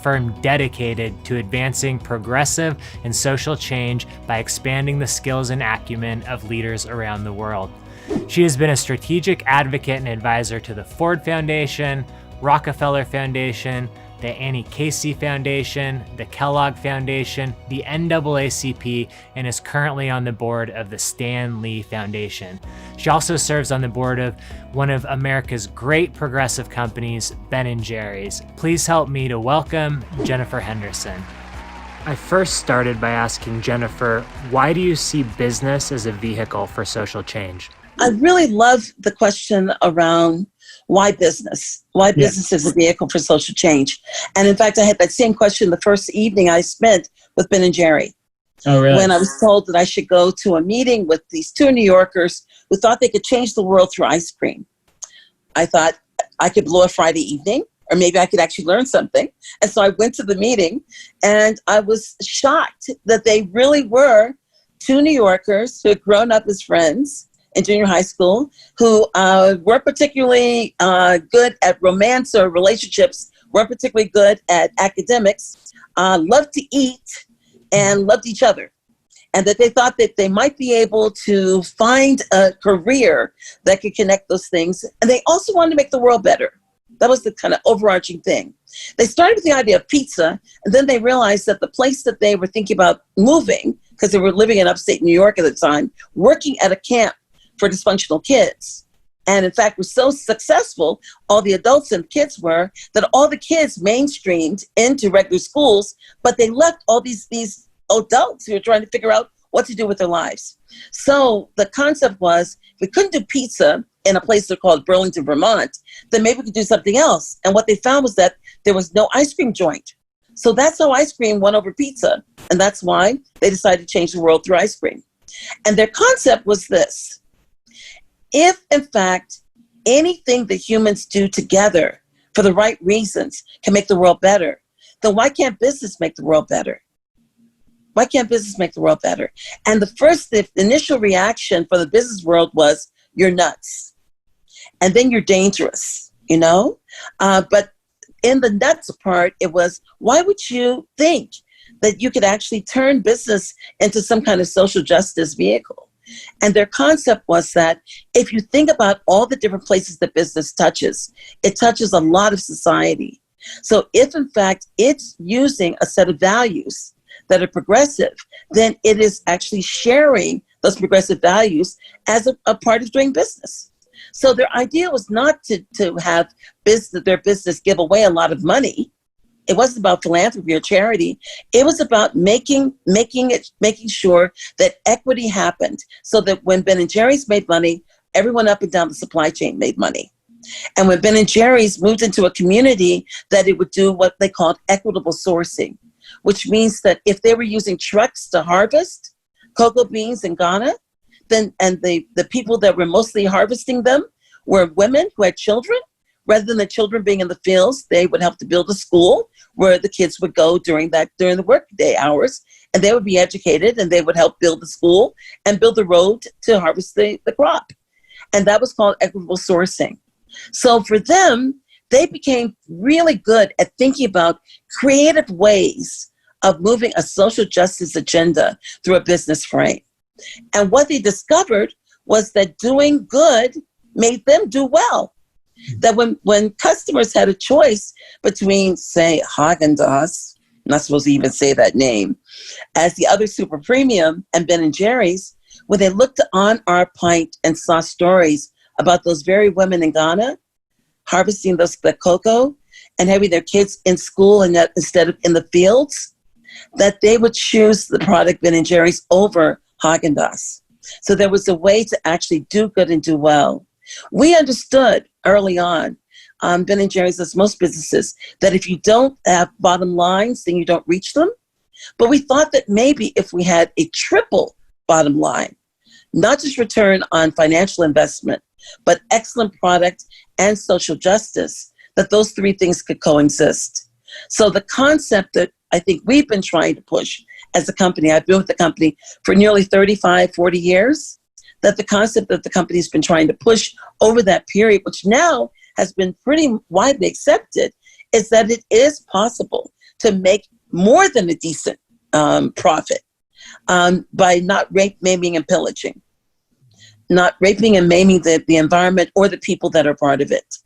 firm dedicated to advancing progressive and social change by expanding the skills and acumen of leaders around the world. She has been a strategic advocate and advisor to the Ford Foundation, Rockefeller Foundation, the Annie Casey Foundation, the Kellogg Foundation, the NAACP, and is currently on the board of the Stan Lee Foundation. She also serves on the board of one of America's great progressive companies, Ben & Jerry's. Please help me to welcome Jennifer Henderson. I first started by asking Jennifer, why do you see business as a vehicle for social change? I really love the question around why business? Why business is a vehicle for social change? And in fact, I had that same question the first evening I spent with Ben & Jerry. Oh, really? When I was told that I should go to a meeting with these two New Yorkers who thought they could change the world through ice cream. I thought I could blow a Friday evening, or maybe I could actually learn something. And so I went to the meeting, and I was shocked that they really were two New Yorkers who had grown up as friends in junior high school, who weren't particularly good at romance or relationships, weren't particularly good at academics, loved to eat, and loved each other. And that they thought that they might be able to find a career that could connect those things. And they also wanted to make the world better. That was the kind of overarching thing. They started with the idea of pizza, and then they realized that the place that they were thinking about moving, because they were living in upstate New York at the time, working at a camp for dysfunctional kids. And in fact, were so successful, all the adults and kids were, that all the kids mainstreamed into regular schools, but they left all these adults who were trying to figure out what to do with their lives. So the concept was, if we couldn't do pizza in a place called Burlington, Vermont, then maybe we could do something else. And what they found was that there was no ice cream joint. So that's how ice cream won over pizza. And that's why they decided to change the world through ice cream. And their concept was this: if, in fact, anything that humans do together for the right reasons can make the world better, then why can't business make the world better? Why can't business make the world better? And the initial reaction for the business world was, you're nuts. And then you're dangerous, But in the nuts part, it was, why would you think that you could actually turn business into some kind of social justice vehicle? And their concept was that if you think about all the different places that business touches, it touches a lot of society. So if in fact it's using a set of values that are progressive, then it is actually sharing those progressive values as a part of doing business. So their idea was not to have their business give away a lot of money. It wasn't about philanthropy or charity. It was about making sure that equity happened, so that when Ben & Jerry's made money, everyone up and down the supply chain made money. And when Ben & Jerry's moved into a community, that it would do what they called equitable sourcing, which means that if they were using trucks to harvest cocoa beans in Ghana, then and the people that were mostly harvesting them were women who had children. Rather than the children being in the fields, they would help to build a school where the kids would go during the workday hours, and they would be educated, and they would help build the school and build the road to harvest the crop. And that was called equitable sourcing. So for them, they became really good at thinking about creative ways of moving a social justice agenda through a business frame. And what they discovered was that doing good made them do well. That when customers had a choice between, say, Haagen-Dazs, I'm not supposed to even say that name, as the other super premium, and Ben & Jerry's, when they looked on our pint and saw stories about those very women in Ghana harvesting the cocoa and having their kids in school and instead of in the fields, that they would choose the product Ben & Jerry's over Haagen-Dazs. So there was a way to actually do good and do well. We understood early on, Ben & Jerry's, as most businesses, that if you don't have bottom lines, then you don't reach them. But we thought that maybe if we had a triple bottom line, not just return on financial investment, but excellent product and social justice, that those three things could coexist. So the concept that I think we've been trying to push as a company, I've been with the company for nearly 35, 40 years, that the concept that the company's been trying to push over that period, which now has been pretty widely accepted, is that it is possible to make more than a decent profit by not maiming, and pillaging, not raping and maiming the environment or the people that are part of it.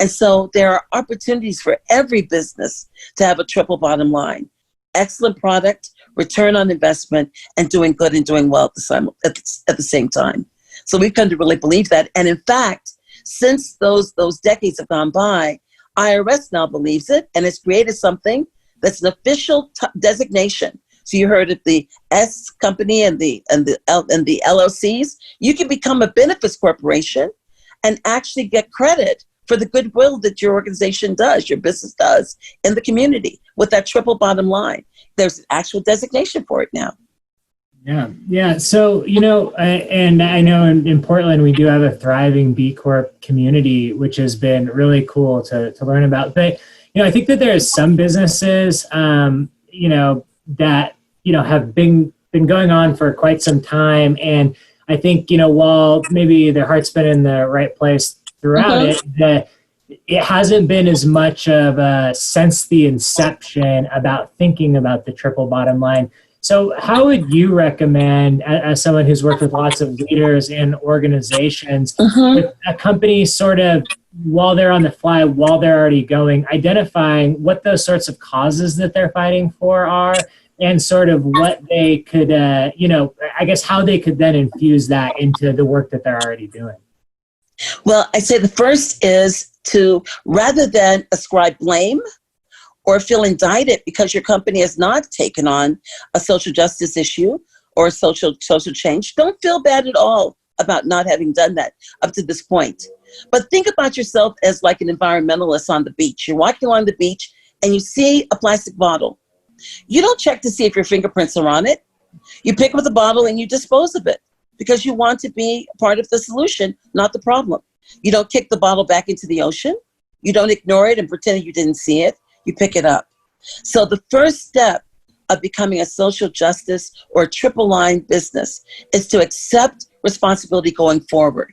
And so there are opportunities for every business to have a triple bottom line: excellent product, return on investment, and doing good and doing well at the same time. So we've come to really believe that. And in fact, since those decades have gone by, IRS now believes it and has created something that's an official designation. So you heard of the S company and the LLCs. You can become a benefits corporation and actually get credit for the goodwill that your organization does, your business does in the community with that triple bottom line. There's an actual designation for it now. Yeah. So, and I know in Portland, we do have a thriving B Corp community, which has been really cool to learn about. But, I think that there's some businesses, that, have been going on for quite some time. And I think, while maybe their heart's been in the right place throughout it, that it hasn't been as much of a since the inception about thinking about the triple bottom line. So how would you recommend, as someone who's worked with lots of leaders and organizations, with a company sort of while they're on the fly, while they're already going, identifying what those sorts of causes that they're fighting for are, and sort of what they could, I guess how they could then infuse that into the work that they're already doing? Well, I say the first is to, rather than ascribe blame or feel indicted because your company has not taken on a social justice issue or social change, don't feel bad at all about not having done that up to this point. But think about yourself as like an environmentalist on the beach. You're walking along the beach and you see a plastic bottle. You don't check to see if your fingerprints are on it. You pick up the bottle and you dispose of it because you want to be part of the solution, not the problem. You don't kick the bottle back into the ocean. You don't ignore it and pretend you didn't see it. You pick it up. So the first step of becoming a social justice or a triple line business is to accept responsibility going forward.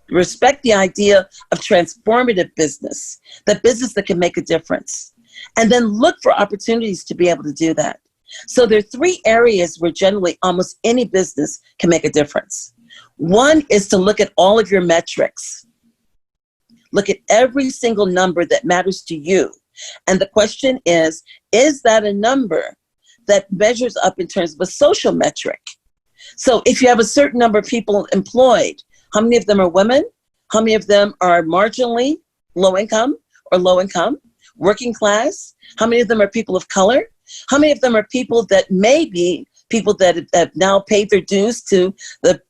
Respect the idea of transformative business, the business that can make a difference, and then look for opportunities to be able to do that. So there are three areas where generally almost any business can make a difference. One is to look at all of your metrics. Look at every single number that matters to you. And the question is that a number that measures up in terms of a social metric? So if you have a certain number of people employed, how many of them are women? How many of them are marginally low income or low income, working class? How many of them are people of color? How many of them are people that may be people that have now paid their dues to the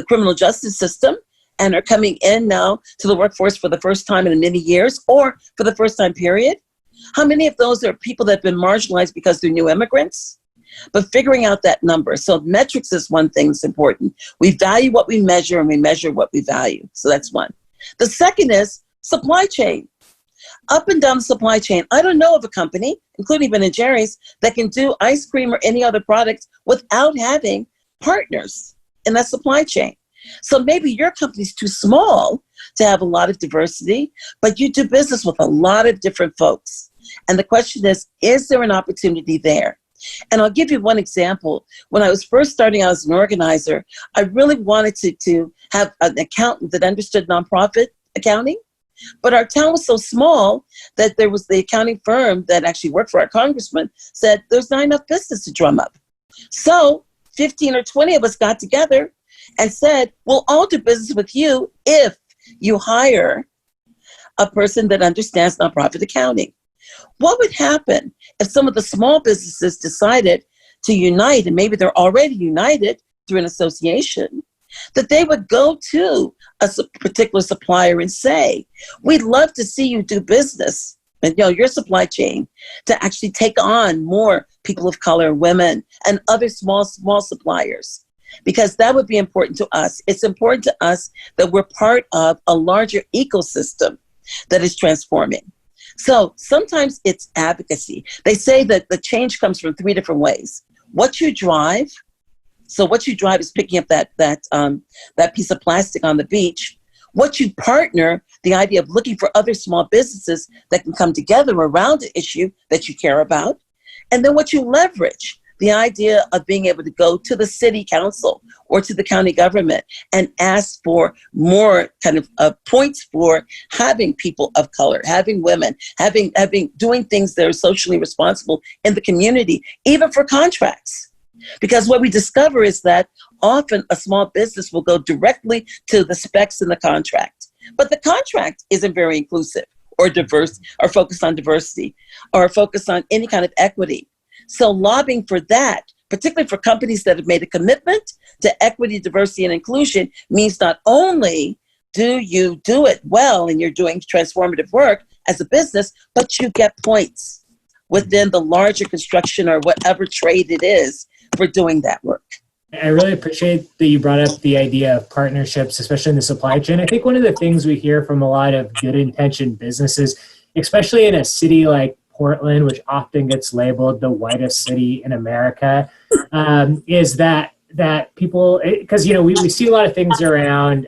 criminal justice system and are coming in now to the workforce for the first time in many years or for the first time period? How many of those are people that have been marginalized because they're new immigrants? But figuring out that number. So metrics is one thing that's important. We value what we measure and we measure what we value. So that's one. The second is supply chain. Up and down the supply chain, I don't know of a company, including Ben & Jerry's, that can do ice cream or any other product without having partners in that supply chain. So maybe your company's too small to have a lot of diversity, but you do business with a lot of different folks. And the question is there an opportunity there? And I'll give you one example. When I was first starting out as an organizer, I really wanted to have an accountant that understood nonprofit accounting. But our town was so small that there was the accounting firm that actually worked for our congressman said there's not enough business to drum up. So 15 or 20 of us got together and said, we'll all do business with you if you hire a person that understands nonprofit accounting. What would happen if some of the small businesses decided to unite, and maybe they're already united through an association, that they would go to a particular supplier and say, we'd love to see you do business and your supply chain to actually take on more people of color, women, and other small suppliers, because that would be important to us. It's important to us that we're part of a larger ecosystem that is transforming. So sometimes it's advocacy. They say that the change comes from three different ways. What you drive. So what you drive is picking up that piece of plastic on the beach. What you partner, the idea of looking for other small businesses that can come together around an issue that you care about. And then what you leverage, the idea of being able to go to the city council or to the county government and ask for more kind of points for having people of color, having women, doing things that are socially responsible in the community, even for contracts. Because what we discover is that often a small business will go directly to the specs in the contract, but the contract isn't very inclusive or diverse or focused on diversity or focused on any kind of equity. So lobbying for that, particularly for companies that have made a commitment to equity, diversity, and inclusion, means not only do you do it well and you're doing transformative work as a business, but you get points within the larger construction or whatever trade it is for doing that work. I really appreciate that you brought up the idea of partnerships, especially in the supply chain. I think one of the things we hear from a lot of good intentioned businesses, especially in a city like Portland, which often gets labeled the whitest city in America, is that people, because we see a lot of things around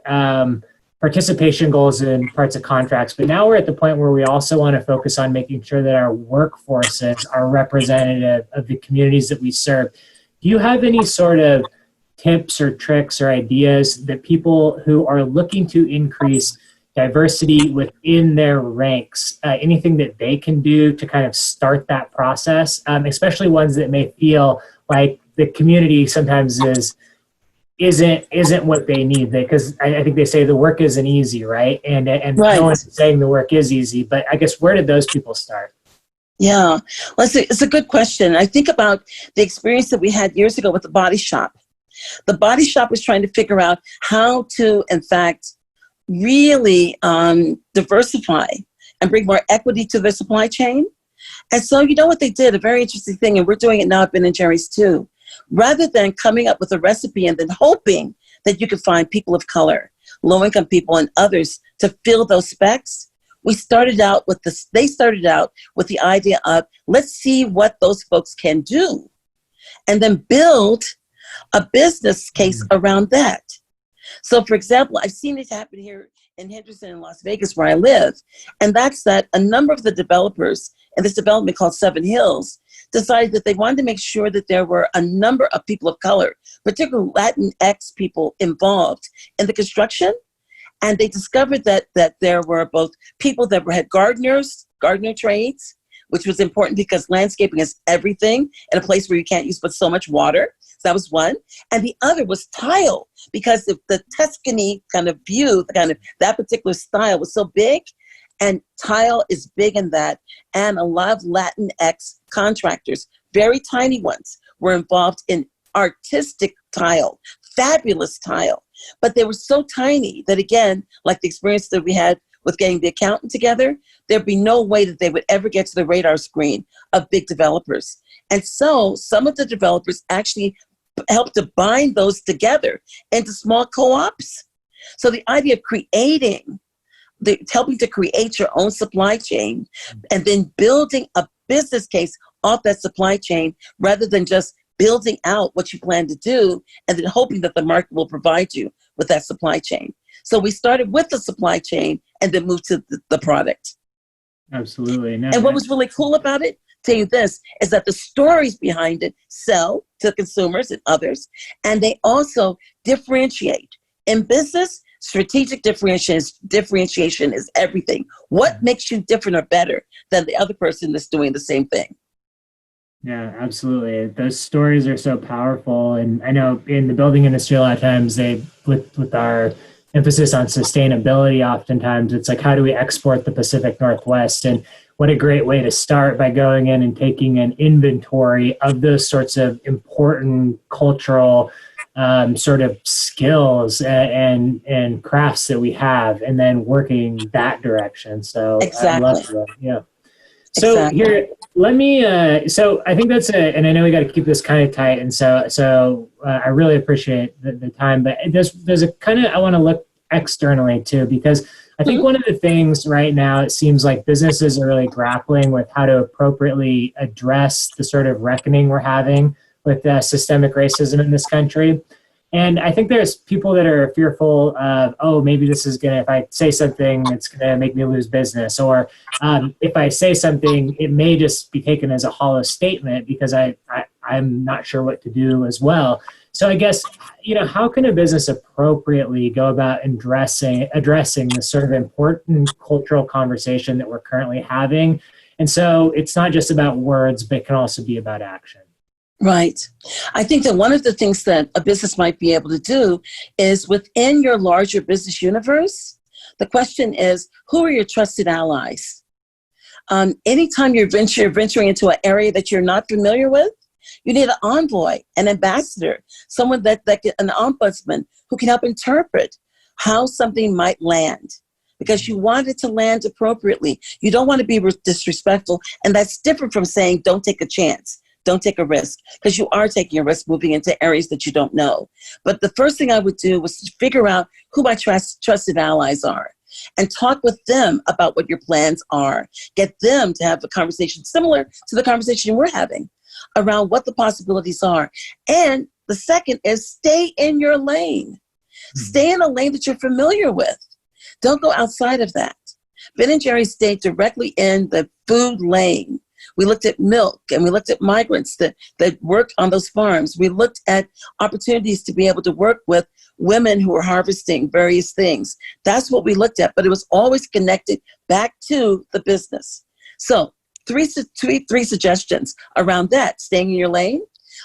participation goals in parts of contracts, but now we're at the point where we also want to focus on making sure that our workforces are representative of the communities that we serve. Do you have any sort of tips or tricks or ideas that people who are looking to increase diversity within their ranks, anything that they can do to kind of start that process, especially ones that may feel like the community sometimes isn't what they need? Because I think they say the work isn't easy, right? And right. No one's saying the work is easy, but I guess where did those people start? Yeah, well, it's a good question. I think about the experience that we had years ago with the body shop. The body shop was trying to figure out how to, in fact, really diversify and bring more equity to their supply chain. And so you know what they did, a very interesting thing, and we're doing it now at Ben & Jerry's too. Rather than coming up with a recipe and then hoping that you could find people of color, low-income people and others to fill those specs, they started out with the idea of, let's see what those folks can do, and then build a business case around that. So, for example, I've seen it happen here in Henderson in Las Vegas, where I live, and that's that a number of the developers in this development called Seven Hills decided that they wanted to make sure that there were a number of people of color, particularly Latinx people, involved in the construction. And they discovered that there were both people that had gardener trades, which was important because landscaping is everything in a place where you can't use but so much water. So that was one. And the other was tile, because the Tuscany kind of view, that particular style was so big, and tile is big in that. And a lot of Latinx contractors, very tiny ones, were involved in artistic tile, fabulous tile. But they were so tiny that, again, like the experience that we had with getting the accountant together, there'd be no way that they would ever get to the radar screen of big developers. And so some of the developers actually helped to bind those together into small co-ops. So the idea of helping to create your own supply chain and then building a business case off that supply chain, rather than just building out what you plan to do and then hoping that the market will provide you with that supply chain. So we started with the supply chain and then moved to the product. Absolutely. And what was really cool about it, tell you this, is that the stories behind it sell to consumers and others, and they also differentiate. In business, strategic differentiation is everything. What makes you different or better than the other person that's doing the same thing? Yeah, absolutely. Those stories are so powerful. And I know in the building industry, a lot of times with our emphasis on sustainability, oftentimes it's like, how do we export the Pacific Northwest? And what a great way to start, by going in and taking an inventory of those sorts of important cultural sort of skills and crafts that we have, and then working that direction. So exactly. I love that. Yeah. So exactly. Here, let me, so I think and I know we got to keep this kind of tight. And so I really appreciate the time, but there's a kind of, I want to look externally too, because I think one of the things right now, it seems like businesses are really grappling with how to appropriately address the sort of reckoning we're having with systemic racism in this country. And I think there's people that are fearful of, oh, maybe this is going to, if I say something, it's going to make me lose business. Or if I say something, it may just be taken as a hollow statement because I'm not sure what to do as well. So I guess, how can a business appropriately go about addressing this sort of important cultural conversation that we're currently having? And so it's not just about words, but it can also be about action. Right. I think that one of the things that a business might be able to do is within your larger business universe, the question is, who are your trusted allies? Anytime you're venturing into an area that you're not familiar with, you need an envoy, an ambassador, someone an ombudsman who can help interpret how something might land, because you want it to land appropriately. You don't want to be disrespectful, and that's different from saying don't take a chance. Don't take a risk, because you are taking a risk moving into areas that you don't know. But the first thing I would do was to figure out who my trusted allies are and talk with them about what your plans are. Get them to have a conversation similar to the conversation we're having around what the possibilities are. And the second is stay in your lane. Stay in a lane that you're familiar with. Don't go outside of that. Ben & Jerry's stayed directly in the food lane. We looked at milk, and we looked at migrants that work on those farms. We looked at opportunities to be able to work with women who are harvesting various things. That's what we looked at, but it was always connected back to the business. So three suggestions around that: staying in your lane,